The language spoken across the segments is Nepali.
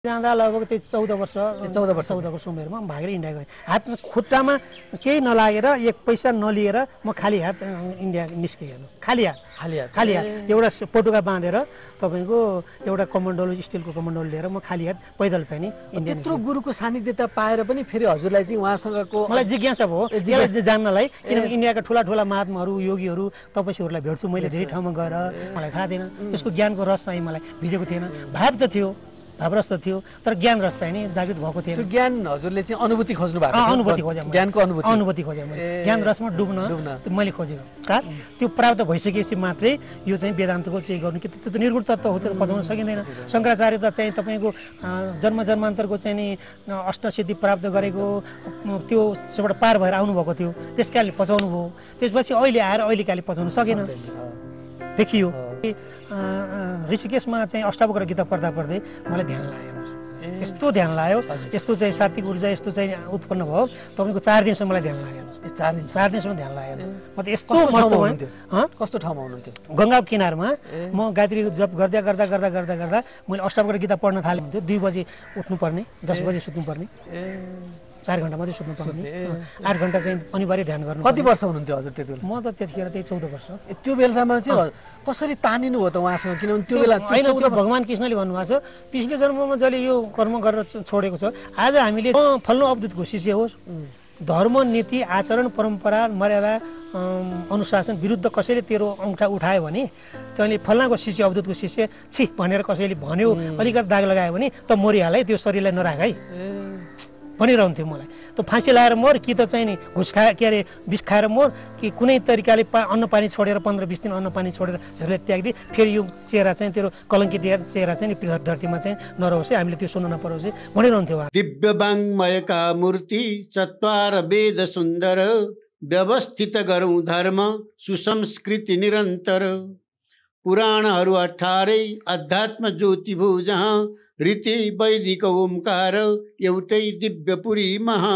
जाँदा लगभग त्यही 14 वर्षको उमेरमा म भागेर इन्डिया गएँ। हातमा खुट्टामा केही नलागेर एक पैसा नलिएर म खाली हात इन्डिया निस्केँ हेर्नु। खाली हात एउटा पटुका बाँधेर तपाईँको एउटा कमण्डल स्टिलको कमण्डल लिएर म खाली हात पैदल चाहिँ नि इन्डिया। त्यत्रो गुरुको सानिध्यता पाएर पनि फेरि हजुरलाई चाहिँ उहाँसँगको मलाई जिज्ञासा भयो यसलाई जान्नलाई, किनभने इन्डियाका ठुला महात्माहरू योगीहरू तपस्वीहरूलाई भेट्छु मैले धेरै ठाउँमा गएर, मलाई थाहा थिएन त्यसको ज्ञानको रस चाहिँ मलाई भिजेको थिएन। भाव त थियो, भावरस त थियो, तर ज्ञान रस चाहिँ नि जागृत भएको थियो। त्यो ज्ञान हजुरले चाहिँ अनुभूति खोज्नु भएको थियो? अनुभूति खोजेँ, ज्ञानको अनुभूति खोजेँ मैले। ज्ञान रसमा डुब्न मैले खोजेको कारण त्यो प्राप्त भइसकेपछि मात्रै यो चाहिँ वेदान्तको चाहिँ गर्नु कि त्यो त निर्गुण तत्त्व हो, त्यो पचाउन सकिँदैन। शङ्कराचार्य त चाहिँ तपाईँको जन्मान्तरको चाहिँ नि अष्टसिद्धि प्राप्त गरेको त्यो सबबाट पार भएर आउनुभएको थियो, त्यस कारणले पचाउनु भयो। त्यसपछि अहिले आएर अहिलेकाले पचाउनु सकेन, देखियो। ऋषिकेशमा चाहिँ अष्टावक्र गीता पढ्दा पढ्दै मलाई ध्यान लाग्यो, यस्तो ध्यान लाग्यो, यस्तो चाहिँ सात्विक ऊर्जा यस्तो चाहिँ उत्पन्न भयो। तपाईँको 4 दिनसम्म मलाई ध्यान लागेन। 4 दिनसम्म ध्यान लागेन। म त यस्तो मस्त भयो। कस्तो ठाउँमा हुनुहुन्थ्यो? गङ्गा किनारमा म गायत्री जप गर्दा मैले अष्टावक्र गीता पढ्न थालेँ। 2 बजे उठ्नुपर्ने, 10 बजे सुत्नुपर्ने, 4 घण्टा मात्रै सुत्नुपर्ने, 8 घण्टा चाहिँ अनिवार्य ध्यान गर्नु। कति वर्ष हुनुहुन्थ्यो हजुर त्यति बेला? म त त्यतिखेर त्यही 14 वर्ष। त्यो बेलासम्म चाहिँ कसरी तानिनु हो त उहाँसँग? किनभने त्यो बेला भगवान कृष्णले भन्नुभएको छ पिछले जन्ममा जसले यो कर्म गरेर छोडेको छ, आज हामीले फल्नु अवधूतको शिष्य होस्, धर्म नीति आचरण परम्परा मर्यादा अनुशासन विरुद्ध कसैले तेरो औँठा उठायो भने तैँले फल्नाको शिष्य अवधूतको शिष्य छि भनेर कसैले भन्यो, अलिकति दाग लगायो भने त मरिहाल है, त्यो शरीरलाई नराख है भनिरहन्थ्यो मलाई। त फाँसी लगाएर मोर कि त चाहिँ नि घुस विष खाएर मोर कि कुनै तरिकाले अन्न पानी छोडेर 15-20 दिन अन्न पानी छोडेर झरले त्याग्दिए, फेरि यो चेहरा चाहिँ तेरो कलङ्कित चेहरा चाहिँ नि धरतीमा चाहिँ नरहोस् है, हामीले त्यो सुन्न नपरोस् है भनिरहन्थ्यो। दिव्य वाङ्मयका मूर्ति चत्वार वेद सुन्दर, व्यवस्थित गरौँ धर्म सुसंस्कृति निरन्तर, पुराणहरू 18 अध्यात्म ज्योति भो जहाँ, रीति वैदिक ओमकार एउटै दिव्यपुरी महा।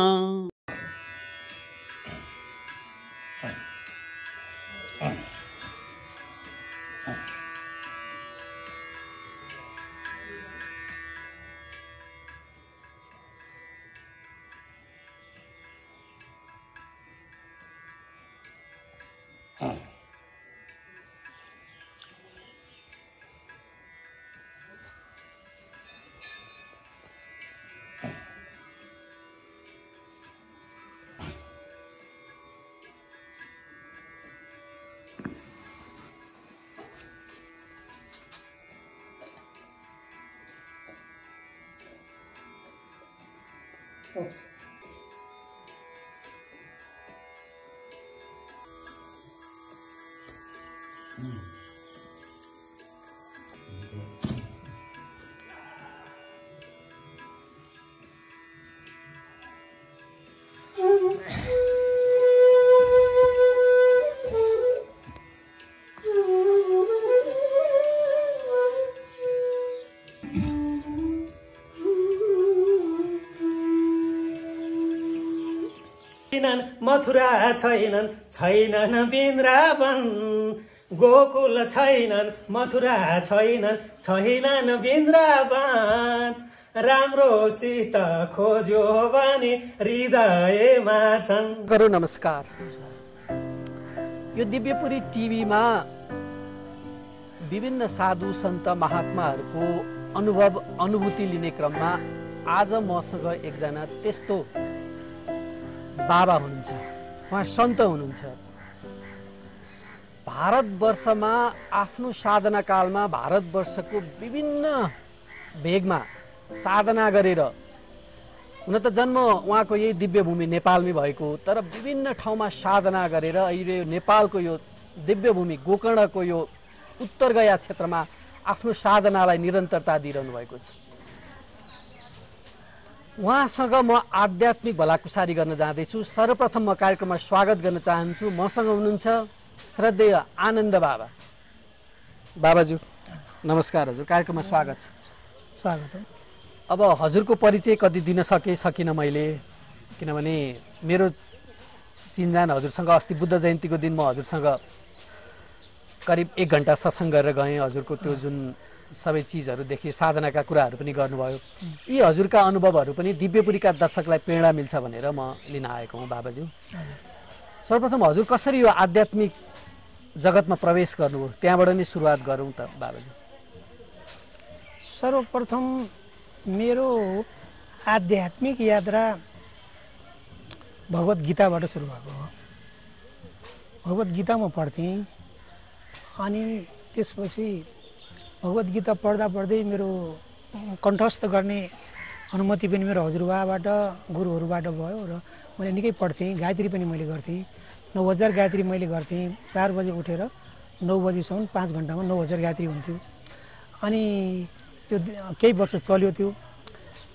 मथुरा छैनन् वृन्दावन, गोकुल छैनन् मथुरा छैनन् वृन्दावन, राम्रोसित खोज्यो भने हृदयमा छन्। गरौ नमस्कार। यो दिव्यपुरी टिभीमा विभिन्न साधु सन्त महात्माहरूको अनुभूति लिने क्रममा आज मसँग एकजना त्यस्तो बाबा हुनुहुन्छ, उहाँ सन्त हुनुहुन्छ। भारतवर्षमा आफ्नो साधना कालमा भारतवर्षको विभिन्न भेगमा साधना गरेर, हुन त जन्म उहाँको यही दिव्य भूमि नेपालमै भएको, तर विभिन्न ठाउँमा साधना गरेर अहिले नेपालको यो दिव्य भूमि गोकर्णको यो उत्तर गया क्षेत्रमा आफ्नो साधनालाई निरन्तरता दिइरहनु भएको छ। उहाँसँग म आध्यात्मिक भलाकुसारी गर्न जाँदैछु। सर्वप्रथम म कार्यक्रममा स्वागत गर्न चाहन्छु, मसँग हुनुहुन्छ श्रद्धेय आनन्द बाबा। बाबाज्यू नमस्कार, हजुर कार्यक्रममा स्वागत छ। स्वागत हो। अब हजुरको परिचय कति दिन सकिनँ मैले, किनभने मेरो चिन्जान हजुरसँग अस्ति बुद्ध जयन्तीको दिन म हजुरसँग करिब 1 घण्टा सत्सङ्ग गरेर गएँ। हजुरको त्यो जुन सबै चिजहरूदेखि साधनाका कुराहरू पनि गर्नुभयो। यी हजुरका अनुभवहरू पनि दिव्यपुरीका दर्शकलाई प्रेरणा मिल्छ भनेर म लिन आएको हुँ बाबाज्यू। सर्वप्रथम हजुर कसरी यो आध्यात्मिक जगतमा प्रवेश गर्नुभयो त्यहाँबाट नै सुरुवात गरौँ त बाबाज्यू। सर्वप्रथम मेरो आध्यात्मिक यात्रा भगवत गीताबाट सुरु भएको हो। भगवत गीता म पढ्थेँ अनि त्यसपछि भगवत गीता पढ्दा पढ्दै मेरो कण्ठस्थ गर्ने अनुमति पनि मेरो हजुरबाबाट गुरुहरूबाट भयो र मैले निकै पढ्थेँ। गायत्री पनि मैले गर्थेँ, 9000 गायत्री मैले गर्थेँ। 4 बजे उठेर 9 बजीसम्म 5 घन्टामा 9000 गायत्री हुन्थ्यो। अनि त्यो केही वर्ष चल्यो त्यो।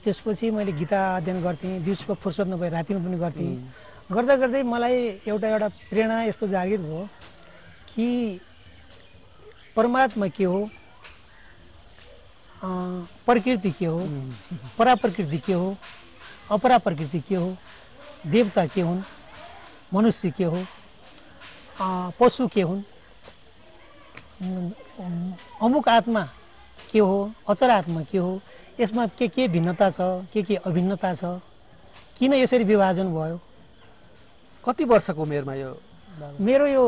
त्यसपछि मैले गीता अध्ययन गर्थेँ, दिउँसो फुर्सद नभए रातिमा पनि गर्थेँ। गर्दा गर्दै मलाई एउटा प्रेरणा यस्तो जागृत भयो कि परमात्मा के हो, प्रकृति के हो, पराप्रकृति के हो, अपरा प्रकृति के हो, देवता के हुन्, मनुष्य के हो, पशु के हुन्, अमुक आत्मा के हो, अचर आत्मा के हो, यसमा के भिन्नता छ, के अभिन्नता छ, किन यसरी विभाजन भयो। कति वर्षको उमेरमा यो? मेरो यो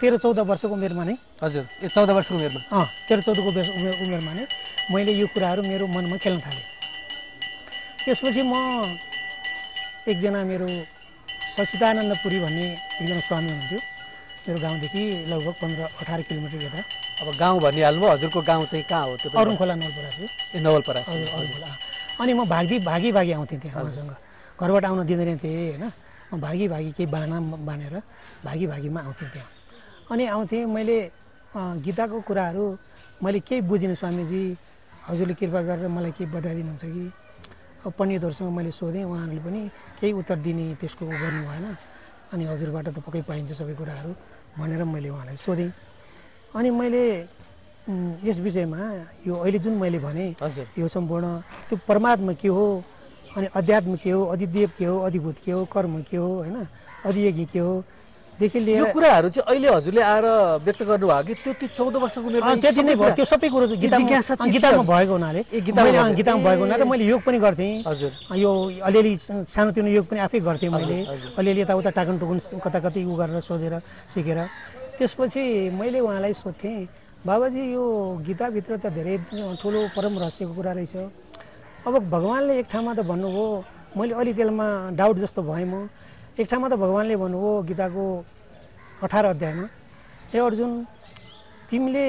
13-14 वर्षको उमेरमा नै। हजुर, यो 14 वर्षको उमेरमा? 13-14 उमेरमा नै मैले यो कुराहरू मेरो मनमा खेल्न थालेँ। त्यसपछि म एकजना मेरो सचिदानन्द पुरी भन्ने एकजना स्वामी हुनुहुन्थ्यो मेरो गाउँदेखि लगभग 15-18 किलोमिटर यता। अब गाउँ भनिहाल्नु, हजुरको गाउँ चाहिँ कहाँ हो? त्यो अरुणखोला नवलपरासी। ए नवलपरासी। हजुर। अनि म भागी आउँथेँ त्यहाँ उहाँसँग। घरबाट आउन दिँदैन थिएँ होइन, म भागी केही बाना बानेर भागीमा आउँथेँ त्यहाँ। अनि आउँथेँ, मैले गीताको कुराहरू मैले केही बुझिनँ। स्वामीजी हजुरले कृपा गरेर मलाई केही बताइदिनुहुन्छ कि? पण्डितहरूसँग मैले सोधेँ, उहाँहरूले पनि केही उत्तर दिने त्यसको गर्नु भएन। अनि हजुरबाट त पक्कै पाइन्छ सबै कुराहरू भनेर मैले उहाँलाई सोधेँ। अनि मैले यस विषयमा यो अहिले जुन मैले भने यो सम्पूर्ण त्यो परमात्मा के हो, अनि अध्यात्म के हो, अधिदेव के हो, अधिभूत के हो, कर्म के हो, होइन, अधियज्ञ के हो देखि लिएर यो कुराहरू चाहिँ अहिले हजुरले आएर व्यक्त गर्नुभयो कि त्यो 14 वर्षको उमेरमा? त्यति नै भयो। त्यो सबै कुरो गीतामा भएको हुनाले, गीतामा भएको हुनाले मैले योग पनि गर्थेँ। हजुर, यो अलिअलि सानोतिनो योग पनि आफै गर्थेँ मैले। अलिअलि यताउता टाकनटुकुन कता उ गरेर सोधेर सिकेर। त्यसपछि मैले उहाँलाई सोध्थेँ, बाबाजी यो गीताभित्र त धेरै ठुलो परम रहस्यको कुरा रहेछ। अब भगवान्ले एक ठाउँमा त भन्नुभयो, मैले अलि त्यसमा डाउट जस्तो भएँ म। एक ठाउँमा त भगवान्ले भन्नुभयो गीताको 18 अध्यायमा, हे अर्जुन तिमीले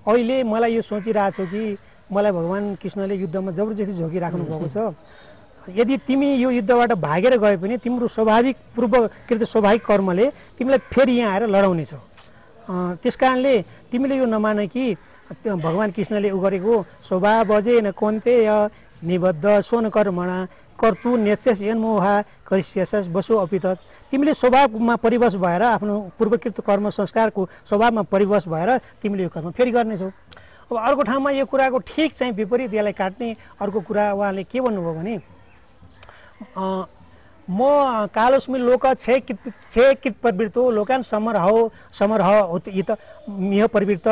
अहिले मलाई यो सोचिरहेछौ कि मलाई भगवान् कृष्णले युद्धमा जबरजस्ती झोकिराख्नु भएको छ। यदि तिमी यो युद्धबाट भागेर गए पनि तिम्रो स्वाभाविक पूर्वकृत स्वाभाविक कर्मले तिमीलाई फेरि यहाँ आएर लडाउने छौ। त्यस कारणले तिमीले यो नमान कि भगवान् कृष्णले उ गरेको स्वभावजेन कौन्तेय निबद्ध सोन कर्मणा कर्तु नेस्यस यन्मोहा करिष्यस बसो अपितत्। तिमीले स्वभावमा परिवश भएर आफ्नो पूर्वकृत कर्म संस्कारको स्वभावमा परिवश भएर तिमीले यो कर्म फेरि गर्नेछौ। अब अर्को ठाउँमा यो कुराको ठिक चाहिँ विपरीत यसलाई काट्ने अर्को कुरा उहाँले के भन्नुभयो भने, म कालोस्मि लोक छे प्रवृत्तो लोकान समरह इत मिह प्रवृत्त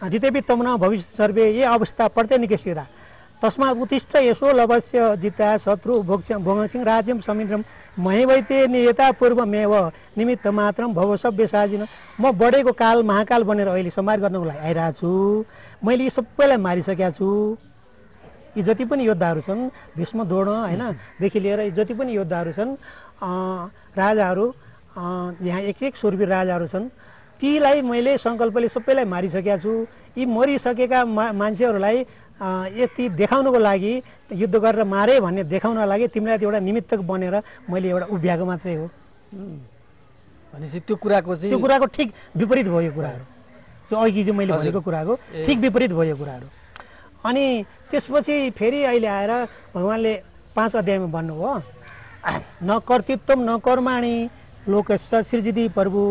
ऋतेपि तमन भविष्य सर्वे ये अवस्था पढ्दै निकेशिदा तस्मात् उत्तिष्ठ यसो लवस्य जिता शत्रु भोगसिंह राज्यम समिन्द्रम महेवैते नियता पूर्वमेव निमित्त मात्रम भव सभ्य साजिन। म बढेको काल महाकाल बनेर अहिले संहार गर्नको लागि आइरहेको छु। मैले यी सबैलाई मारिसकेका छु। यी जति पनि योद्धाहरू छन्, भीष्म द्रोण हैनदेखि लिएर जति पनि योद्धाहरू छन्, राजाहरू, यहाँ एक शूरवीर राजाहरू छन्, तीलाई मैले सङ्कल्पले सबैलाई मारिसकेका छु। यी मरिसकेका मान्छेहरूलाई यति देखाउनको लागि युद्ध गरेर मारे भन्ने देखाउनको लागि तिमीलाई एउटा निमित्तक बनेर मैले एउटा उभ्याएको मात्रै हो। भनेपछि त्यो कुराको ठिक विपरीत भयो यो कुराहरू। त्यो अघि चाहिँ मैले भनेको कुराको ठिक विपरीत भयो यो कुराहरू। अनि त्यसपछि फेरि अहिले आएर भगवान्ले 5 अध्यायमा भन्नुभयो, न कर्तृत्वम न कर्माणि लोकस्य सृजिति प्रभु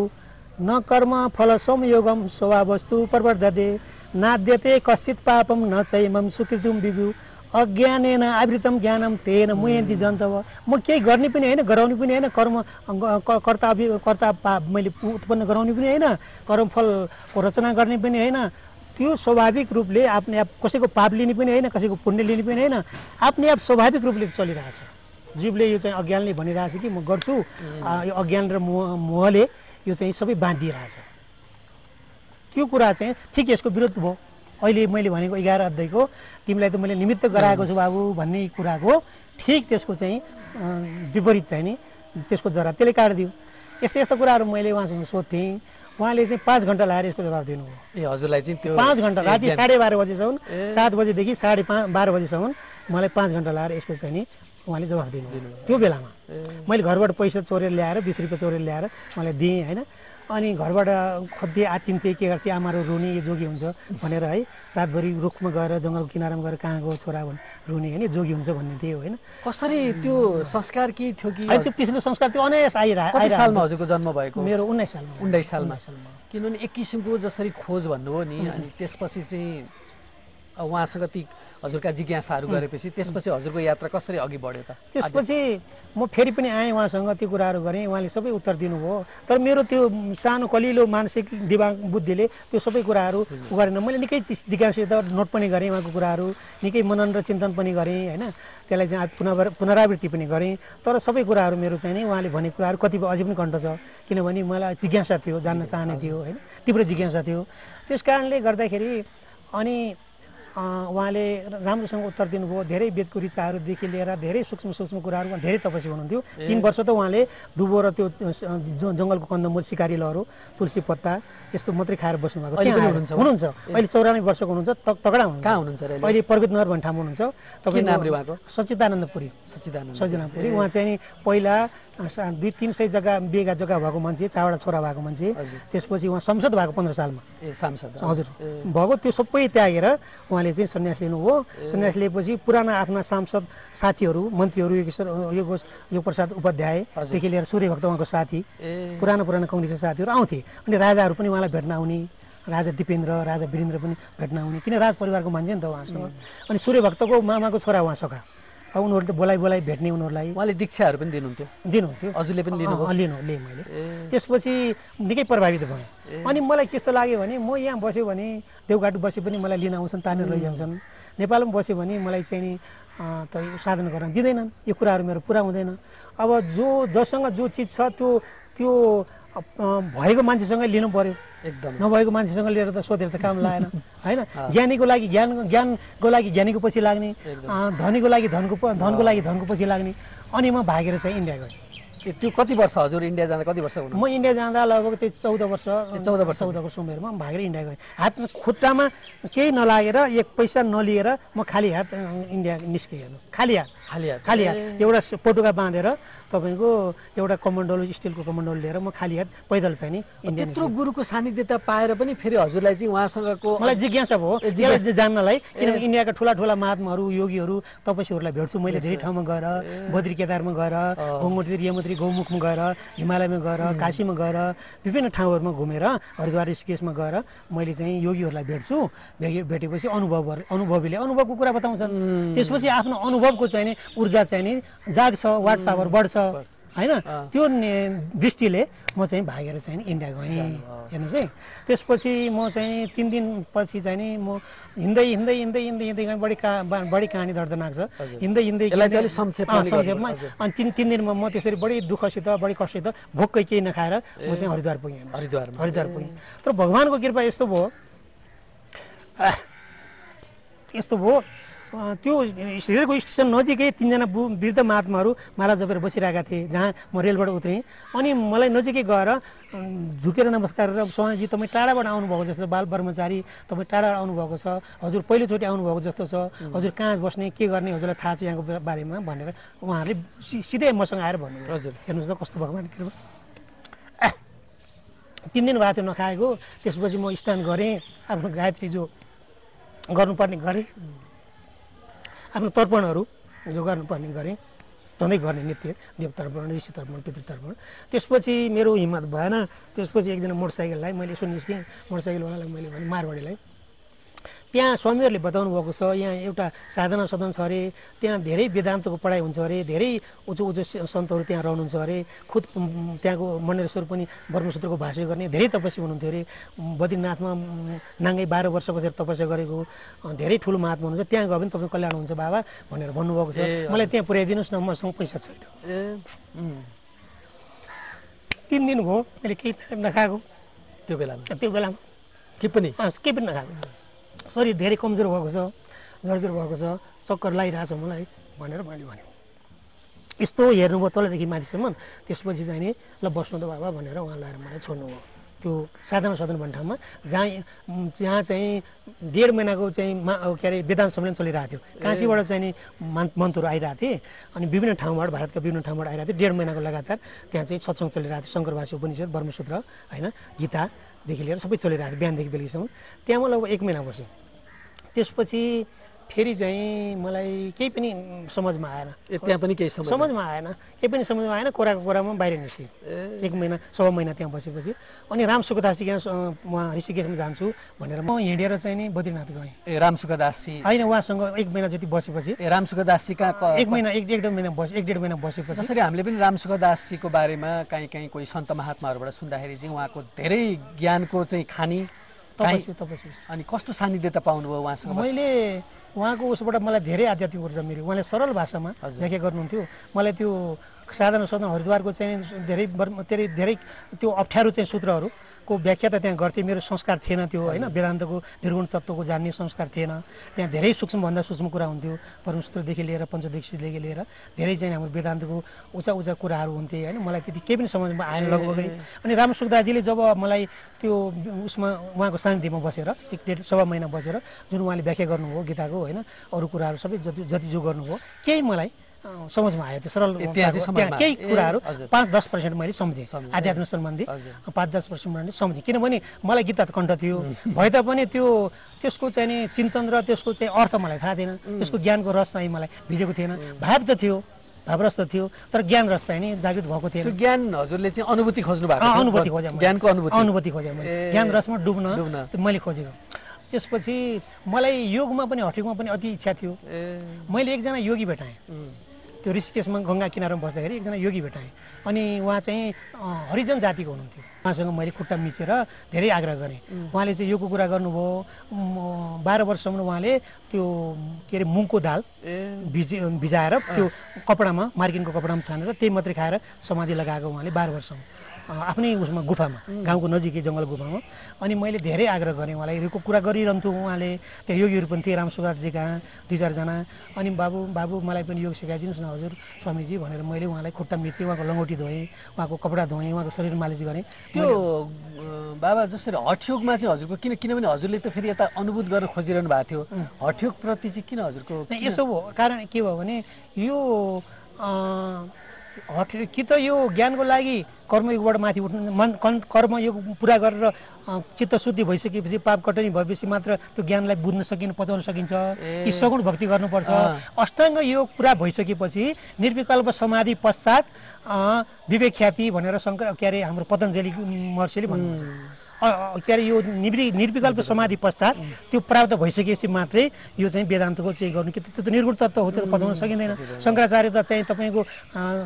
न कर्म फल संयोगम स्वभावस्तु प्रवर्धते नाद्यते कश्चित् पापम न चैमम सुकृतुम विभु अज्ञानेन आवृतम ज्ञानम तेन मुह्यन्ति जन्तव। म केही गर्ने पनि होइन, गराउने पनि होइन, कर्ता मैले उत्पन्न गराउने पनि होइन, कर्मफलको रचना गर्ने पनि होइन। त्यो स्वाभाविक रूपले आफ्नै आप कसैको पाप लिने पनि होइन, कसैको पुण्य लिने पनि होइन, आफ्नै आप स्वाभाविक रूपले चलिरहेछ। जीवले यो चाहिँ अज्ञानले भनिरहेछ कि म गर्छु, यो अज्ञान र मोहले यो चाहिँ सबै बाँधिरहेछ। त्यो कुरा चाहिँ ठिक यसको विरुद्ध भयो। अहिले मैले भनेको 11 अध्यायको तिमीलाई त मैले निमित्त गराएको छु बाबु भन्ने कुराको ठिक त्यसको चाहिँ विपरीत चाहिँ नि त्यसको जरा त्यसले काटिदियो। यस्तो यस्तो कुराहरू मैले उहाँसँग सोध्थेँ। उहाँले चाहिँ 5 घन्टा लगाएर यसको जवाब दिनुभयो। ए हजुरलाई चाहिँ त्यो 5 घन्टा राति 12:30 बजेसम्म 7 बजेदेखि 12:30 बजेसम्म मलाई 5 घन्टा लगाएर यसको चाहिँ नि उहाँले जवाफ दिनुभयो। त्यो बेलामा मैले घरबाट पैसा चोरेर ल्याएर 20 रुपियाँ चोरेर ल्याएर मलाई दिएँ होइन। अनि घरबाट खोज्दै आत्तिन्थे के गर्थे, आमाहरू रुने यो जोगी हुन्छ भनेर है, रातभरि रुखमा गएर जङ्गलको किनारमा गएर कहाँ गयो छोरा रुने होइन, जोगी हुन्छ भन्ने थियो होइन। कसरी त्यो संस्कार के थियो कि त्यो पिछलो संस्कार त्यो अनायास आइरहेको। कति सालमा हजुरको जन्म भएको? मेरो 19 सालमा। 19 सालमा। किनभने एक किसिमको जसरी खोज भन्नुभयो नि, अनि त्यसपछि चाहिँ उहाँसँग ती हजुरका जिज्ञासाहरू गरेपछि त्यसपछि हजुरको यात्रा कसरी अघि बढ्यो त? त्यसपछि म फेरि पनि आएँ उहाँसँग, त्यो कुराहरू गरेँ, उहाँले सबै उत्तर दिनुभयो। तर मेरो त्यो सानो कलिलो मानसिक दिमाग बुद्धिले त्यो सबै कुराहरू गरेन। मैले निकै जिज्ञासित नोट पनि गरेँ उहाँको कुराहरू, निकै मनन र चिन्तन पनि गरेँ होइन। त्यसलाई चाहिँ पुनरावृत्ति पनि गरेँ। तर सबै कुराहरू मेरो चाहिँ नि उहाँले भनेको कुराहरू कतिपय अझै पनि कण्ठ छ, किनभने मलाई जिज्ञासा थियो, जान्न चाहने थियो होइन, तीव्र जिज्ञासा थियो। त्यस कारणले गर्दाखेरि अनि उहाँले राम्रोसँग उत्तर दिनुभयो। धेरै वेदको ऋचाहरूदेखि लिएर धेरै सूक्ष्म सूक्ष्म कुराहरू धेरै तपस्वी हुनुहुन्थ्यो। 3 वर्ष त उहाँले दुबो र त्यो जङ्गलको कन्दमूल सिकारी लहरो तुलसी पत्ता यस्तो मात्रै खाएर बस्नु भएको हुनुहुन्छ। अहिले 94 वर्षको हुनुहुन्छ, तगडा हुनुहुन्छ। कहाँ हुनुहुन्छ? अहिले प्रगतनगर भन्ने ठाउँमा हुनुहुन्छ। तपाईँ सच्चिदानन्दपुरी। उहाँ चाहिँ नि पहिला 200-300 बिघा जग्गा भएको मान्छे, 4वटा छोरा भएको मान्छे। त्यसपछि उहाँ संसद भएको 15 सालमा सांसद हजुर भएको। त्यो सबै त्यागेर उहाँले चाहिँ सन्यास लिनुभयो। सन्यास लिएपछि पुराना आफ्ना सांसद साथीहरू, मन्त्रीहरू, यो प्रसाद उपाध्यायदेखि लिएर सूर्यभक्त उहाँको साथी, पुराना कङ्ग्रेसका साथीहरू आउँथे। अनि राजाहरू पनि उहाँलाई भेट्न आउने, राजा दिपेन्द्र, राजा वीरेन्द्र पनि भेट्न आउने, किन राज परिवारको मान्छे नि त उहाँसँग। अनि सूर्यभक्तको मामाको छोरा उहाँ सखा, उनीहरूले त बोलाइ भेट्ने उनीहरूलाई। उहाँले दीक्षाहरू पनि दिनुहुन्थ्यो। हजुरले पनि लिएँ मैले। त्यसपछि निकै प्रभावित भएँ। अनि मलाई कस्तो लाग्यो भने म यहाँ बस्यो भने देवघाट बसे पनि मलाई लिन आउँछन्, तानेर लैजान्छन्। नेपालमा बस्यो भने मलाई चाहिँ नि त साधन गर्न दिँदैनन्। यो कुराहरू मेरो पुरा हुँदैन। अब जसँग जो चिज छ त्यो भएको मान्छेसँगै लिनु पर्यो। एकदम नभएको मान्छेसँग लिएर त सोधेर त काम लागेन होइन। ज्ञानीको लागि ज्ञानको लागि ज्ञानीको पछि लाग्ने, धनीको लागि धनको लागि धनको पछि लाग्ने। अनि म भागेर चाहिँ इन्डिया गएँ। त्यो कति वर्ष हजुर इन्डिया जाँदा कति वर्ष हुनु? म इन्डिया जाँदा लगभग त्यो 14 वर्षको उमेरमा भागेर इन्डिया गएँ। हातमा खुट्टामा केही नलागेर, 1 पैसा नलिएर म खाली हात इन्डिया निस्केँ। हेर्नु, खाली हात एउटा पटुका बाँधेर तपाईँको एउटा कमण्डल, स्टिलको कमण्डल लिएर म खाली हात पैदल चाहिँ नि इन्डिया। त्यत्रो गुरुको सानिध्यता पाएर पनि फेरि हजुरलाई चाहिँ उहाँसँगको मलाई जिज्ञासा भयो जान्नलाई। किनभने इन्डियाका ठुला महात्माहरू, योगीहरू, तपस्वीहरूलाई भेट्छु मैले धेरै ठाउँमा गएर, बद्री केदारमा गएर, गङ्गोत्री, यमुत्री, गौमुखमा गएर, हिमालयमा गएर, काशीमा गएर, विभिन्न ठाउँहरूमा घुमेर, हरिद्वार ऋषिकेशमा गएर मैले चाहिँ योगीहरूलाई भेट्छु। भेटेपछि अनुभवको कुरा बताउँछन्। त्यसपछि आफ्नो अनुभवको चाहिँ नि ऊर्जा चाहिँ नि जाग्छ, वाट पावर बढ्छ होइन। त्यो दृष्टिले म चाहिँ भागेर चाहिँ इन्डिया गएँ। हेर्नुहोस् है, त्यसपछि म चाहिँ 3 दिनपछि चाहिँ नि म हिँड्दै गएँ। बढी कहानी दर्दनाक छ। हिँड्दै संक्षेपमा अनि 3 दिनमा म त्यसरी बढी दुःखसित, बढी कष्टसित, भोकै केही नखाएर म चाहिँ हरिद्वार पुगेँ। तर भगवान्को कृपा यस्तो भयो त्यो रेलको स्टेसन नजिकै 3 जना वृद्ध महात्माहरू माला जपेर बसिरहेका थिए, जहाँ म रेलबाट उत्रेँ। अनि मलाई नजिकै गएर झुकेर नमस्कार गरेर, स्वामीजी तपाईँ टाढाबाट आउनुभएको जस्तो, बाल ब्रह्मचारी तपाईँ टाढाबाट आउनुभएको छ, हजुर पहिलोचोटि आउनुभएको जस्तो छ, हजुर कहाँ बस्ने के गर्ने हजुरलाई थाहा छ यहाँको बारेमा भनेर उहाँहरूले सिधै मसँग आएर भन्नुभयो। हजुर हेर्नुहोस् त कस्तो भगवान् कृपा। 3 दिन भएको थियो नखाएको। त्यसपछि म स्नान गरेँ, आफ्नो गायत्री जो गर्नुपर्ने गरेँ, आफ्नो तर्पणहरू जो गर्नुपर्ने गरेँ, सधैँ गर्ने नित्य देव तर्पण, ऋषि तर्पण, पितृ तर्पण। त्यसपछि मेरो हिम्मत भएन। त्यसपछि एकजना मोटरसाइकललाई मैले यसो निस्केँ, मोटरसाइकलवालालाई मैले भने, मारवाडीलाई त्यहाँ स्वामीहरूले बताउनु भएको छ यहाँ एउटा साधना सदन छ अरे, त्यहाँ धेरै वेदान्तको पढाइ हुन्छ अरे, धेरै उच्च सन्तहरू त्यहाँ रहनुहुन्छ अरे, खुद त्यहाँको मण्डलेश्वर पनि ब्रह्मसूत्रको भाष्य गर्ने धेरै तपस्वी हुनुहुन्थ्यो अरे, बद्रीनाथमा नाङ्गै 12 वर्ष बसेर तपस्या गरेको धेरै ठुलो महात्मा हुनुहुन्छ, त्यहाँ गयो भने तपाईँ कल्याण हुन्छ बाबा भनेर भन्नुभएको छ। मलाई त्यहाँ पुर्याइदिनुहोस् न, मसँग पैसा छैन। 3 दिन भयो मैले केही नखाएको त्यो बेलामा केही पनि नखाएको, शरीर धेरै कमजोर भएको छ, जर्जर भएको छ, चक्कर लागिरहेछ मलाई भनेर मैले भने। यस्तो हेर्नुभयो तलदेखि माथिसम्म, त्यसपछि चाहिँ नि ल बस्नु त बाबा भनेर उहाँ ल्याएर मलाई छोड्नुभयो त्यो साधना सदन भन्ने ठाउँमा, जहाँ चाहिँ 1.5 महिनाको चाहिँ के अरे वेदान्त सम्मेलन चलिरहेको थियो। काशीबाट चाहिँ नि मन्तहरू आइरहेको थिए अनि विभिन्न ठाउँबाट, भारतका विभिन्न ठाउँबाट आइरहेको थियो। 1.5 महिनाको लगातार त्यहाँ चाहिँ सत्सङ्ग चलिरहेको थियो, शङ्करभाष्य उपनिषद ब्रह्मसूत्र होइन, गीतादेखि लिएर सबै चलिरहेको थियो बिहानदेखि बेलुकीसम्म। त्यहाँ म लगभग 1 महिना बसेँ। त्यसपछि फेरि चाहिँ मलाई केही पनि समझमा आएन, त्यहाँ पनि केही समझमा आएन, केही पनि समझमा आएन। कोराको कोरामा बाहिर निस्केँ 1 महिना 1.25 महिना त्यहाँ बसेपछि। अनि रामसुखदासजी यहाँ उहाँ ऋषिकेशमा जान्छु भनेर म हिँडेर चाहिँ नि बद्रीनाथ गएँ। रामसुखदासजी होइन, उहाँसँग 1 महिना जति बसेपछि। रामसुखदासजी कहाँ 1 महिना 1.5 महिना बसेँ, 1.5 महिना बसेपछि। जसरी हामीले पनि रामसुखदासजीको बारेमा काहीँ कोही सन्त महात्माहरूबाट सुन्दाखेरि चाहिँ उहाँको धेरै ज्ञानको चाहिँ खानी तपस्वी अनि कस्तो सान्निध्यता पाउनुभयो उहाँसँग? मैले उहाँको उसबाट मलाई धेरै आध्यात्मिक ऊर्जा मिल्यो। उहाँले सरल भाषामा व्याख्या गर्नुहुन्थ्यो। मलाई त्यो साधना सदन हरिद्वारको चाहिँ धेरै त्यो अप्ठ्यारो चाहिँ सूत्रहरूको व्याख्या त त्यहाँ गर्थेँ। मेरो संस्कार थिएन त्यो होइन, वेदान्तको निर्गुण तत्त्वको जान्ने संस्कार थिएन। त्यहाँ धेरै सूक्ष्मभन्दा सूक्ष्म कुरा हुन्थ्यो, ब्रह्मसूत्रदेखि लिएर पञ्चदशीदेखि लिएर धेरै चाहिँ हाम्रो वेदान्तको उचा कुराहरू हुन्थे होइन। मलाई त्यति केही पनि समझमा आएन लगभगै। अनि रामसुखदासजीले जब मलाई त्यो उसमा उहाँको सान्निध्यमा बसेर 1.5 महिना बसेर जुन उहाँले व्याख्या गर्नुभयो गीताको होइन, अरू कुराहरू सबै जति जो गर्नुभयो केही मलाई समझमा आयो। त्यो सरल केही कुराहरू 5-10% मैले सम्झेँ, आध्यात्म सम्बन्धी 5-10% सम्झेँ। किनभने मलाई गीता कण्ठ थियो भए तापनि त्यसको चाहिँ नि चिन्तन र त्यसको चाहिँ अर्थ मलाई थाहा थिएन, त्यसको ज्ञानको रस चाहिँ मलाई भिजेको थिएन। भाव त थियो, भावरस त थियो, तर ज्ञान रस चाहिँ नि जागृत भएको थिएन। त्यो ज्ञान हजुरले चाहिँ अनुभूति खोज्नु भएको? अनुभूति खोजेँ, ज्ञानको अनुभूति खोजेँ मैले, ज्ञान रसमा डुब्न मैले खोजेको। त्यसपछि मलाई योगमा पनि हठयोगमा पनि अति इच्छा थियो। मैले एकजना योगी भेटाएँ, त्यो ऋषिकेशमा गङ्गा किनारमा बस्दाखेरि एकजना योगी भेटाएँ। अनि उहाँ चाहिँ हरिजन जातिको हुनुहुन्थ्यो। उहाँसँग मैले खुट्टा मिचेर धेरै आग्रह गरेँ। उहाँले चाहिँ योगको कुरा गर्नुभयो। 12 वर्षसम्म उहाँले त्यो के अरे मुङको दाल भिजाएर त्यो कपडामा, मार्किनको कपडामा छानेर त्यही मात्रै खाएर समाधि लगाएको उहाँले 12 वर्षसम्म आफ्नै उसमा गुफामा, गाउँको नजिकै जङ्गल गुफामा। अनि मैले धेरै आग्रह गरेँ उहाँलाई, योगको कुरा गरिरहन्थ्यो उहाँले। त्यहाँ योगीहरू पनि थिए, रामसुखदासजी कहाँ 2-4जना। अनि बाबु मलाई पनि योग सिकाइदिनुहोस् न हजुर स्वामीजी भनेर मैले उहाँलाई खुट्टा मिचेँ, उहाँको लङ्गोटी धोएँ, उहाँको कपडा धोएँ, उहाँको शरीर मालिस गरेँ। त्यो बाबा जसरी हठयोगमा चाहिँ हजुरको किनभने हजुरले त फेरि यता अनुभूत गर्न खोजिरहनु भएको थियो, हठयोगप्रति चाहिँ किन हजुरको यसो हो? कारण के भयो भने यो कि त यो ज्ञानको लागि कर्मयोगबाट माथि उठ्नु, कर्मयोग पुरा गरेर चित्त शुद्धि भइसकेपछि, पाप कटनी भएपछि मात्र त्यो ज्ञानलाई बुझ्न सकिन्छ, पचाउन सकिन्छ कि सगुण भक्ति गर्नुपर्छ। अष्टाङ्ग योग पुरा भइसकेपछि निर्विकल्प समाधि पश्चात विवेक ख्याति भनेर शङ्कर के अरे हाम्रो पतञ्जलि महर्षिले भन्नुहुन्छ। के अरे यो निर्विकल्प समाधि पश्चात त्यो प्राप्त भइसकेपछि मात्रै यो चाहिँ वेदान्तको चाहिँ गर्नु कि त्यो त निर्गुण तत्त्व हो, त्यो पचाउन सकिँदैन। शङ्कराचार्य त चाहिँ तपाईँको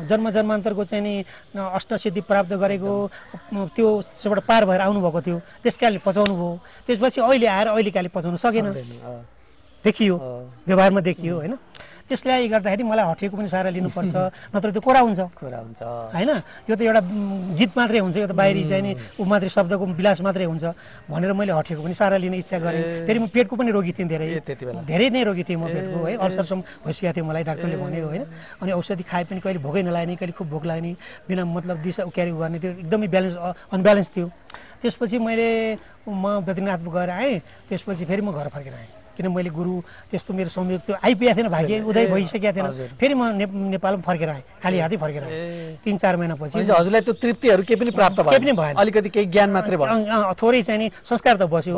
जन्मान्तरको चाहिँ नि अष्टसिद्धि प्राप्त गरेको त्यो त्यसबाट पार भएर आउनुभएको थियो, त्यस कारणले पचाउनु भयो। त्यसपछि अहिले आएर अहिले काले पचाउन सकेन, देखियो व्यवहारमा देखियो होइन। त्यसले गर्दाखेरि मलाई हठेको पनि सहारा लिनुपर्छ, नत्र त्यो कोरा हुन्छ होइन। यो त एउटा गीत मात्रै हुन्छ, यो त बाहिरी चाहिँ नि ऊ मात्रै शब्दको विलास मात्रै हुन्छ भनेर मैले हठेको पनि सहारा लिने इच्छा गरेँ। फेरि म पेटको पनि रोगी थिएँ, धेरै नै रोगी थिएँ म पेटको है, अल्सरसम्म भइसकेको थियो मलाई, डाक्टरले भन्यो होइन। अनि औषधि खाए पनि कहिले भोकै नलाग्ने, कहिले खुब भोक लाग्ने, बिना मतलब दिशा क्यारी गर्ने, त्यो एकदमै अनब्यालेन्स थियो। त्यसपछि म बद्रीनाथ गएर आएँ। त्यसपछि फेरि म घर फर्केर आएँ, किन मैले गुरु त्यस्तो मेरो संयोग थियो, आइपुगेको थिएन, भाग्य उदय भइसकेको थिएन। फेरि म नेपालमा फर्केर आएँ, खाली हातै फर्केर आएँ। 3-4 महिनापछि हजुरलाई त्यो तृप्तिहरू केही पनि प्राप्त भयो? केही पनि भएन, अलिकति केही ज्ञान मात्रै भयो, थोरै चाहिँ नि संस्कार त बस्यो,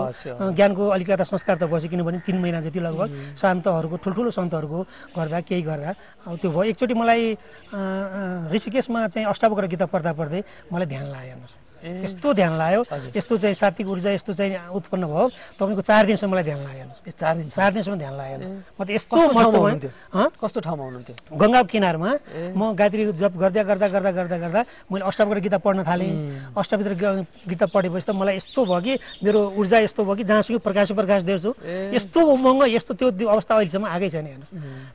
ज्ञानको अलिकता संस्कार त बस्यो। किनभने 3 महिना जति लगभग सन्तहरूको ठुल्ठुलो सन्तहरूको गर्दा केही गर्दा त्यो भयो। एकचोटि मलाई ऋषिकेशमा चाहिँ अष्टावक्र गीता पढ्दा मलाई ध्यान लाग्यो, यस्तो ध्यान लाग्यो, यस्तो चाहिँ सात्विक ऊर्जा यस्तो चाहिँ उत्पन्न भयो, तपाईँको 4 दिनसम्म मलाई ध्यान लागेन। 4 दिनसम्म ध्यान लागेन। म त यस्तो मस्त भयो। कस्तो ठाउँमा हुनुहुन्थ्यो? गङ्गाको किनारमा म गायत्री जप गर्दा गर्दा गर्दा गर्दा गर्दा मैले अष्टावक्र गीता पढ्न थालेँ। अष्टावक्र गीता पढेपछि त मलाई यस्तो भयो कि मेरो ऊर्जा यस्तो भयो कि जहाँसुकै प्रकाश देख्छु, यस्तो उमङ्ग यस्तो त्यो अवस्था अहिलेसम्म आएकै छैन हेर्नु।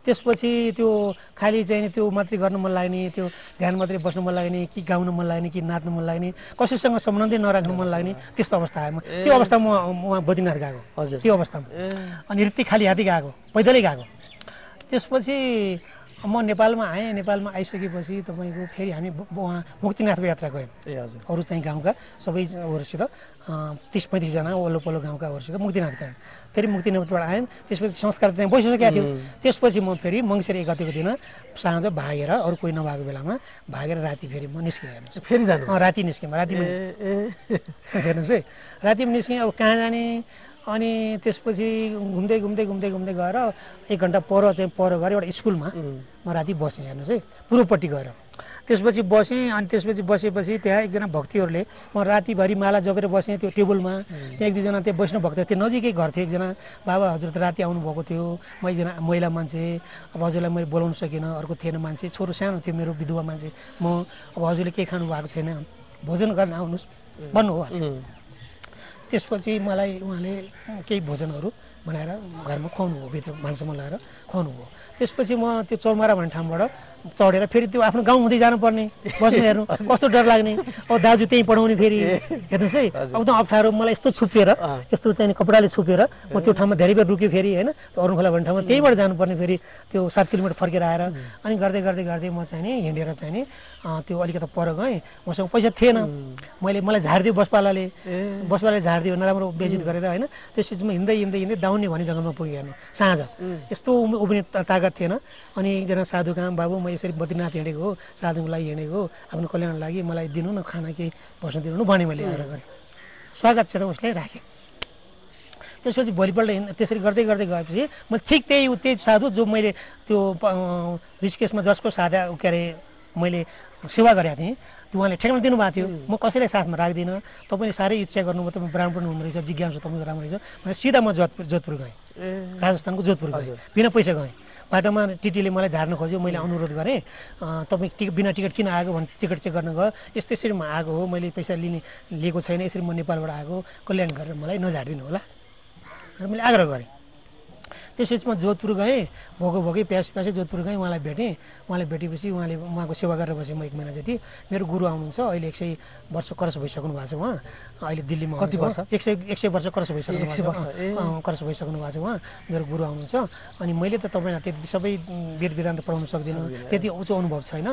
त्यसपछि त्यो खालि चाहिँ त्यो मात्रै गर्न मन लाग्ने, त्यो ध्यान मात्रै बस्नु मन लाग्ने, कि गाउन मन लाग्ने, कि नाच्नु मन लाग्ने, कसैसँग सम्बन्धै नराख्नु मन लाग्ने, त्यस्तो अवस्था आयो। त्यो अवस्थामा उहाँ बद्रीनाथ गएको। त्यो अवस्थामा अनि ऋत्ति खाली हाती गएको, पैदलै गएको। त्यसपछि म नेपालमा आएँ। नेपालमा आइसकेपछि तपाईँको फेरि हामी उहाँ मुक्तिनाथको यात्रा गयौँ। अरू चाहिँ गाउँका सबैहरूसित 30-35 जना वल्लो पल्लो गाउँकाहरूसित मुक्तिनाथ गयौँ। फेरि मुक्तिनाथबाट आयौँ। त्यसपछि संस्कार त्यहाँ बसिसकेको थियो। त्यसपछि म फेरि मङ्सिर 1 गतेको दिन साँझ भागेर, अरू कोही नभएको बेलामा भागेर राति फेरि म निस्केँ हेर्नुहोस्। फेरि जानु? राति निस्केँ। रातिमा हेर्नुहोस् है, रातिमा निस्केँ। अब कहाँ जाने? अनि त्यसपछि घुम्दै गएर 1 घन्टा पर गएर एउटा स्कुलमा म राति बसेँ हेर्नुहोस् है, पूर्वपट्टि गएर। त्यसपछि बसेँ। अनि त्यसपछि बसेपछि त्यहाँ एकजना भक्तिहरूले, म रातिभरि माला जपेर बसेँ त्यो टेबलमा। त्यहाँ 1-2 जना त्यहाँ वैष्णव भक्त थिए, नजिकै घर थियो। एकजना बाबा हजुर त राति आउनुभएको थियो। म एकजना महिला मान्छे, अब हजुरलाई मैले बोलाउन सकिनँ। अर्को थिएन मान्छे, छोरो सानो थियो मेरो, विधवा मान्छे। म अब हजुरले केही खानु भएको छैन, भोजन गर्न आउनुहोस् भन्नु हो। त्यसपछि मलाई उहाँले केही भोजनहरू बनाएर घरमा खुवाउनु भयो, भित्र भान्सामा लगाएर खुवाउनु भयो। त्यसपछि म त्यो चौमारा भन्ने ठाउँबाट चढेर फेरि त्यो आफ्नो गाउँ हुँदै जानुपर्ने, बस्नु हेर्नु कस्तो डर लाग्ने। अब दाजु त्यहीँ पढाउने फेरि हेर्नुहोस् है, एकदम अप्ठ्यारो। मलाई यस्तो छुपेर, यस्तो चाहिँ कपडाले छुपेर म त्यो ठाउँमा धेरै बेर रुकेँ फेरि होइन। त्यो अरुणखोला भन्ने ठाउँमा त्यहीँबाट जानुपर्ने फेरि त्यो 7 किलोमिटर फर्केर आएर। अनि गर्दै म चाहिँ नि हिँडेर चाहिँ नि त्यो अलिकति पर गएँ। मसँग पैसा थिएन। मलाई झारिदियो बसवालाले झारिदियो, नराम्रो बेइज्जत गरेर होइन। त्यसपछि म हिँड्दै दाउनी भन्ने जग्गामा पुगेँ हेर्नु। साँझ यस्तो उभिने तागत थिएन। अनि एकजना साधु कहाँ, बाबु म यसरी बद्रीनाथ हिँडेको हो, साधुको लागि हिँडेको हो, आफ्नो कल्याणको लागि मलाई दिनु न, खाना केही बस्नु दिनु भने मैले आएर गरेँ। स्वागत छ त उसलाई राखेँ। त्यसपछि भोलिपल्ट त्यसरी गर्दै गएपछि म ठिक त्यही साधु जो मैले त्यो ऋषिकेशमा जसको साधा के अरे मैले सेवा गरेको थिएँ, त्यो उहाँले ठेगाना दिनुभएको थियो। म कसैलाई साथमा राख्दिनँ, तपाईँले साह्रै इच्छा गर्नुभयो, तपाईँ ब्राह्मण हुँदो रहेछ, जिज्ञासा तपाईँको राम्रो रहेछ भनेर सिधा म जोधपुर गएँ। राजस्थानको जोधपुर गएँ, बिना पैसा गएँ। बाटोमा टिटीले मलाई झार्न खोज्यो। मैले अनुरोध गरेँ, तपाईँ बिना टिकट किन आएको भने टिकट चेक गर्न गयो। यस्तै म आएको हो, मैले पैसा लिएको छैन, यसरी म नेपालबाट आएको, कल्याण गरेर मलाई नझाडिदिनु होला भनेर मैले आग्रह गरेँ। त्यसपछि म जोधपुर गएँ। भोकै प्यासै जोधपुर गएँ। उहाँलाई भेटेपछि उहाँको सेवा गरेर बसेँ म 1 महिना जति। मेरो गुरु आउनुहुन्छ, अहिले 100 वर्ष क्रस भइसक्नु भएको छ उहाँ। अहिले दिल्लीमा कति वर्ष? 100 वर्ष क्रस भइसक्नु भएको छ उहाँ। मेरो गुरु आउनुहुन्छ। अनि मैले त तपाईँलाई त्यति सबै वेद वेदान्त पढाउन सक्दिनँ, त्यति उच्च अनुभव छैन।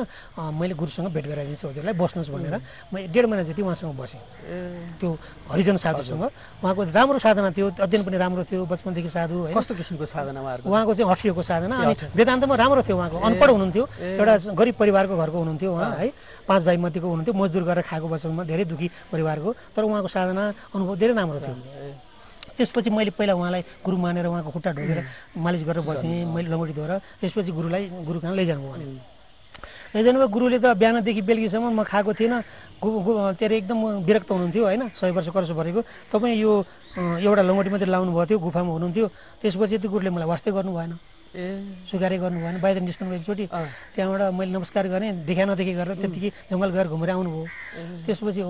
मैले गुरुसँग भेट गराइदिन्छु हजुरलाई, बस्नुहोस् भनेर म 1.5 महिना जति उहाँसँग बसेँ। त्यो हरिजन साधुसँग। उहाँको राम्रो साधना थियो, अध्ययन पनि राम्रो थियो, बचपनदेखि साधु होइन। कस्तो किसिमको साधना उहाँको चाहिँ हठिएको साधना। अनि वेदान्तमा राम्रो थियो उहाँको। अनपढ हुनुहुन्थ्यो, एउटा गरिब परिवारको घरको हुनुहुन्थ्यो उहाँ है। 5 भाइ मध्येको हुनुहुन्थ्यो, मजदुर गरेर खाएको बचपनमा, धेरै दुखी परिवारको। तर उहाँको साधना अनुभव धेरै राम्रो थियो। त्यसपछि मैले पहिला उहाँलाई गुरु मानेर उहाँको खुट्टा ढोकेर मालिस गरेर बसेँ, मैले लङ्गोटी धोएर। त्यसपछि गुरु कहाँ लैजानु भने लैजानुभयो। गुरुले त बिहानदेखि बेलुकीसम्म म खाएको थिइनँ। तेरो एकदम विरक्त हुनुहुन्थ्यो होइन। 100 वर्ष क्रस भरेको तपाईँ यो एउटा लङ्गोटी मात्रै लाउनु भएको थियो, गुफामा हुनुहुन्थ्यो। त्यसपछि त्यो गुरुले मलाई वास्तै गर्नु भएन, स्वीकारै गर्नु भएन। बाहिर निस्कनु एकचोटि, त्यहाँबाट मैले नमस्कार गरेँ, देखा नदेखी गरेर त्यतिकै जङ्गल गएर घुमेर आउनुभयो। त्यसपछि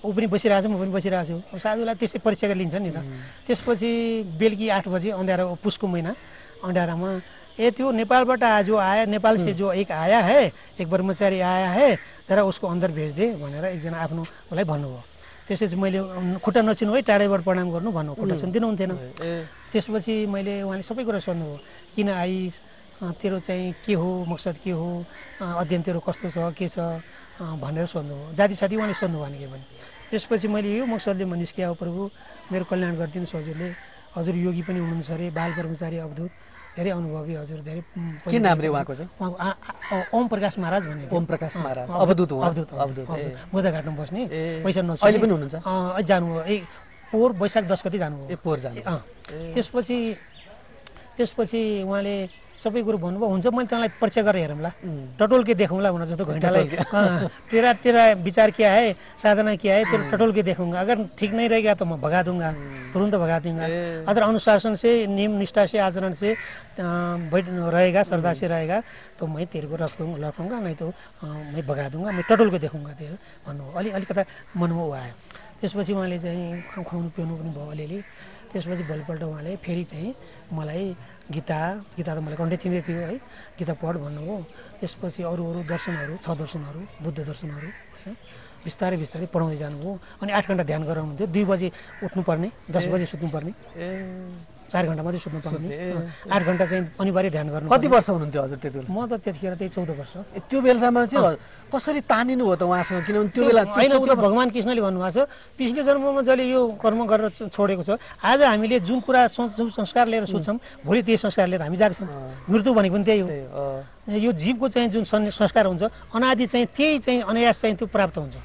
ऊ पनि बसिरहेको छ, म पनि बसिरहेको छु। साधुलाई त्यसै परीक्षा लिन्छ नि त। त्यसपछि बेलुकी 8 बजे अँध्यारो, पुसको महिना अँध्यारामा त्यो नेपालबाट जो आया, नेपाल से जो एक आया है, एक ब्रह्मचारी आया है, जरा उसको अंदर भेज दे भनेर एकजना आफ्नो उसलाई भन्नुभयो। त्यसपछि मैले खुट्टा नछिनु है, टाढैबाट प्रणाम गर्नु भन्नु, खुट्टा छुन्दिनु हुन्थेन। त्यसपछि मैले उहाँले सबै कुरा सोध्नुभयो, किन आइस, तेरो चाहिँ के हो, मकसद के हो, अध्ययन तेरो कस्तो छ, के छ भनेर सोध्नुभयो। जाति साथी उहाँले सोध्नु भएन के भने। त्यसपछि मैले यो मकसदले म निस्किया हो प्रभु, मेरो कल्याण गरिदिनुहोस् हजुरले। हजुर योगी पनि हुनुहुन्छ अरे, बाल ब्रह्मचारी अवधूत, धेरै अनुभवी हजुर, धेरै। के नाम रे उहाँको चाहिँ? उहाँको ओम प्रकाश महाराज भन्ने। ओम प्रकाश महाराज अवधूत मोदाघाटमा बस्ने, पैसा नछ, अहिले पनि हुनुहुन्छ? जानुभयो, पोहोर वैशाख 10 गते जानुभयो। पोहोर जानु। त्यसपछि उहाँले सबै कुरो भन्नुभयो हुन्छ मैले तँलाई परीक्षा गरेर हेरौँला टटोल के देखौँला भनेर जस्तो घैँटालाई तेरा विचार क्या है साधना क्या है तेरा टटोल के देखूंगा अगर ठीक नहीं रहेगा तो मैं भगा दूंगा तुरंत भगा दूंगा अगर अनुशासन से नियम निष्ठा से आचरण से रहेगा श्रद्धा से रहेगा तो मैं तेरे को रखूंगा नहीं तो मैं भगा दूंगा मैं टटोल के देखूंगा तेरो भन्नुभयो अलिकता मनमा ऊ आयो त्यसपछि उहाँले चाहिँ खुवाउनु पिउनु पनि भयो अलिअलि त्यसपछि भोलिपल्ट उहाँले फेरि चाहिँ मलाई गीता त मलाई कन्ठै थिँदै थियो है गीता पढ भन्नुभयो त्यसपछि अरू दर्शनहरू 6 दर्शनहरू बुद्ध दर्शनहरू हैन बिस्तारै बिस्तारै पढाउँदै जानुभयो अनि 8 घण्टा ध्यान गराउनुहुन्थ्यो 2 बजे उठ्नुपर्ने 10 बजे सुत्नुपर्ने 4 घण्टा मात्रै सुत्नुपर्ने 8 घण्टा चाहिँ अनिवार्य ध्यान गर्नु कति वर्ष हुनुहुन्थ्यो हजुर त्यति बेला म त त्यतिखेर त्यही 14 वर्ष त्यो बेलासम्म चाहिँ कसरी तानिनु हो त उहाँसँग किनभने त्यो बेला भगवान कृष्णले भन्नुभएको छ पिछले जन्ममा जसले यो कर्म गरेर छोडेको छ आज हामीले जुन कुरा संस्कार लिएर सोच्छौँ भोलि त्यही संस्कार लिएर हामी जाग्छौँ मृत्यु भनेको पनि त्यही हो यो जीवको चाहिँ जुन संस्कार हुन्छ अनादि चाहिँ त्यही चाहिँ अनायास चाहिँ त्यो प्राप्त हुन्छ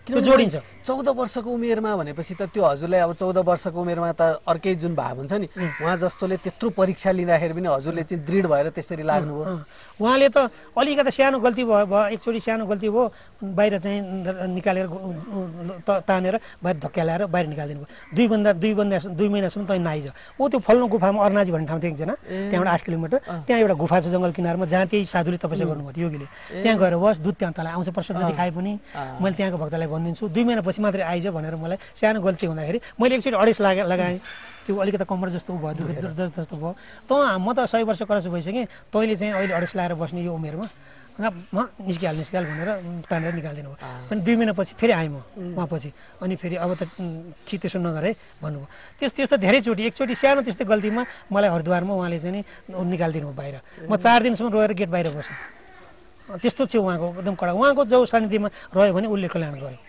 त्यो जोडिन्छ 14 वर्षको उमेरमा भनेपछि त त्यो हजुरलाई अब 14 वर्षको उमेरमा त अर्कै जुन भाव हुन्छ नि उहाँ जस्तोले त्यत्रो परीक्षा लिँदाखेरि पनि हजुरले चाहिँ दृढ भएर त्यसरी लाग्नुभयो उहाँले त अलिकति सानो गल्ती भयो एकचोटि सानो गल्ती भयो बाहिर चाहिँ निकालेर तानेर बाहिर धक्क्याएर बाहिर निकालिदिनु भयो 2 महिनासम्म त नआइज ऊ त्यो फल्नु गुफामा अर्नाजी भन्ने ठाउँ थियो एकजना त्यहाँबाट 8 किलोमिटर त्यहाँ एउटा गुफा छ जङ्गल किनारमा जहाँ त्यही साधुले तपस्या गर्नुभयो योगीले त्यहाँ गएर बस दुध त्यहाँ तँलाई आउँछ प्रसाद जति खाए पनि मैले त्यहाँको भक्तलाई भनिदिन्छु 2 महिनापछि मात्रै आइज भनेर मलाई सानो गल्ती हुँदाखेरि मैले एकचोटि अडेस लगाएँ त्यो अलिकति कमर जस्तो भयो दुध जस्तो भयो म त 100 वर्ष क्रस भइसकेँ तैँले चाहिँ अहिले अडेस लगाएर बस्ने यो उमेरमा निस्किहाल भनेर तानेर निकालिदिनु भयो अनि 2 महिनापछि फेरि आएँ म उहाँपछि अनि फेरि अब त त्यसो नगरे भन्नुभयो त्यस्तो धेरैचोटि एकचोटि सानो त्यस्तै गल्तीमा मलाई हरिद्वारमा उहाँले चाहिँ निकालिदिनु भयो बाहिर म 4 दिनसम्म रोएर गेट बाहिर बसेँ त्यस्तो थियो उहाँको एकदम कडा उहाँको जो सानिध्यमा रह्यो भने उसले कल्याण गर्यो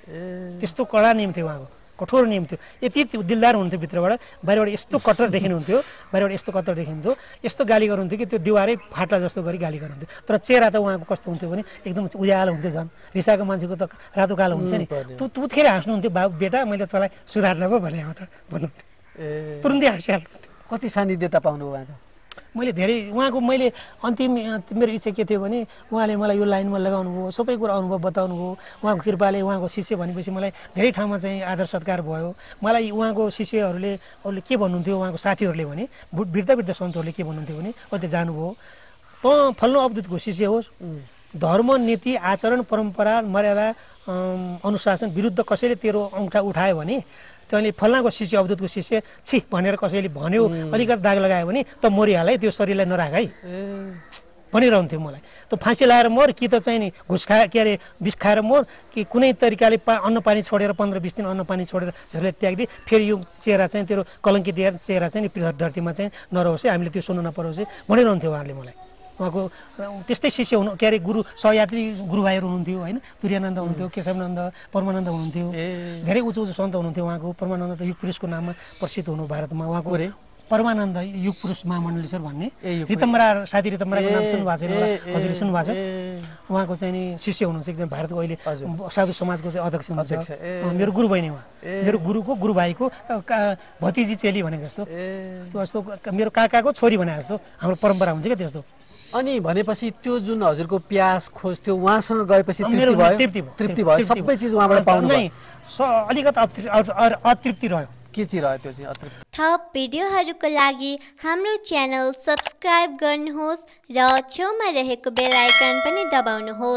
त्यस्तो कडा नियम थियो उहाँको कठोर नियम थियो यति दिलदार हुन्थ्यो भित्रबाट बाहिरबाट यस्तो कट्टर देखिनुहुन्थ्यो बाहिरबाट यस्तो कट्टर देखिन्थ्यो यस्तो गाली गर्नुहुन्थ्यो कि त्यो दिवारै फाट्ला जस्तो गरी गाली गर्नुहुन्थ्यो तर चेहरा त उहाँको कस्तो हुन्थ्यो भने एकदम उज्यालो हुन्थ्यो झन् रिसाएको मान्छेको त रातो कालो हुन्छ नि तुतखेर हाँस्नुहुन्थ्यो बाबु बेटा मैले तँलाई सुधार्न पो भने त भन्नुहुन्थ्यो तुरुन्तै हाँसिहाल्नुहुन्थ्यो कति सानिध्यता पाउनु उहाँको मैले धेरै उहाँको मैले अन्तिम मेरो इच्छा के थियो भने उहाँले मलाई यो लाइनमा लगाउनु भयो सबै कुरा अनुभव बताउनु भयो उहाँको कृपाले उहाँको शिष्य भनेपछि मलाई धेरै ठाउँमा चाहिँ आदर सत्कार भयो मलाई उहाँको शिष्यहरूले अरूले के भन्नुहुन्थ्यो उहाँको साथीहरूले भने वृद्ध सन्तहरूले के भन्नुहुन्थ्यो भने अहिले जानुभयो त फल्नु अवधूतको शिष्य होस् धर्म नीति आचरण परम्परा मर्यादा अनुशासन विरुद्ध कसैले तेरो औँठा उठायो भने तैँले फल्नाको शिष्य अवधूतको शिष्य छि भनेर कसैले भन्यो अलिकति दाग लगायो भने त मरिहाल है त्यो शरीरलाई नराख है भनिरहन्थ्यो मलाई त फाँसी लगाएर मर कि त चाहिँ नि घुस विष खाएर मर कि कुनै तरिकाले अन्न पानी छोडेर 15-20 दिन अन्न पानी छोडेर झरले त्याग्दै फेरि यो चेहरा चाहिँ तेरो कलङ्कित चेहरा चाहिँ धरतीमा चाहिँ नरहोस् है हामीले त्यो सुन्नु नपरोस् है भनिरहन्थ्यो उहाँले मलाई उहाँको त्यस्तै शिष्य हुनु के अरे गुरु सहयात्री गुरुभाइहरू हुनुहुन्थ्यो होइन तुर्यानन्द हुनुहुन्थ्यो केशवनन्द परमानन्द हुनुहुन्थ्यो धेरै उच्च सन्त हुनुहुन्थ्यो उहाँको परमानन्द त युग पुरुषको नाममा प्रसिद्ध हुनु भारतमा उहाँको परमानन्द युग पुरुष महामण्डलेश्वर भन्ने रितम्बरा साथी रितम्बराको नाम सुन्नुभएको छ हजुरले सुन्नुभएको छ उहाँको चाहिँ नि शिष्य हुनुहुन्छ एकदम भारतको अहिले साधु समाजको चाहिँ अध्यक्ष हुनुहुन्छ मेरो गुरु बहिनी उहाँ मेरो गुरुको गुरुभाइको भतिजी चेली भने जस्तो मेरो काकाको छोरी भने जस्तो हाम्रो परम्परा हुन्छ क्या त्यस्तो अनि भनेपछि त्यो जुन हजुरको प्यास खोज थियो उहाँसँग गएपछि तृप्ति भयो सबै चिज उहाँबाट पाउनु भयो अलिकति अतृप्ति रह्यो के चाहिँ रह्यो त्यो चाहिँ अतृप्ति थप भिडियोहरूको लागि हाम्रो च्यानल सब्स्क्राइब गर्नुहोस् र छेउमा रहेको बेल आइकन पनि दबाउनुहोस्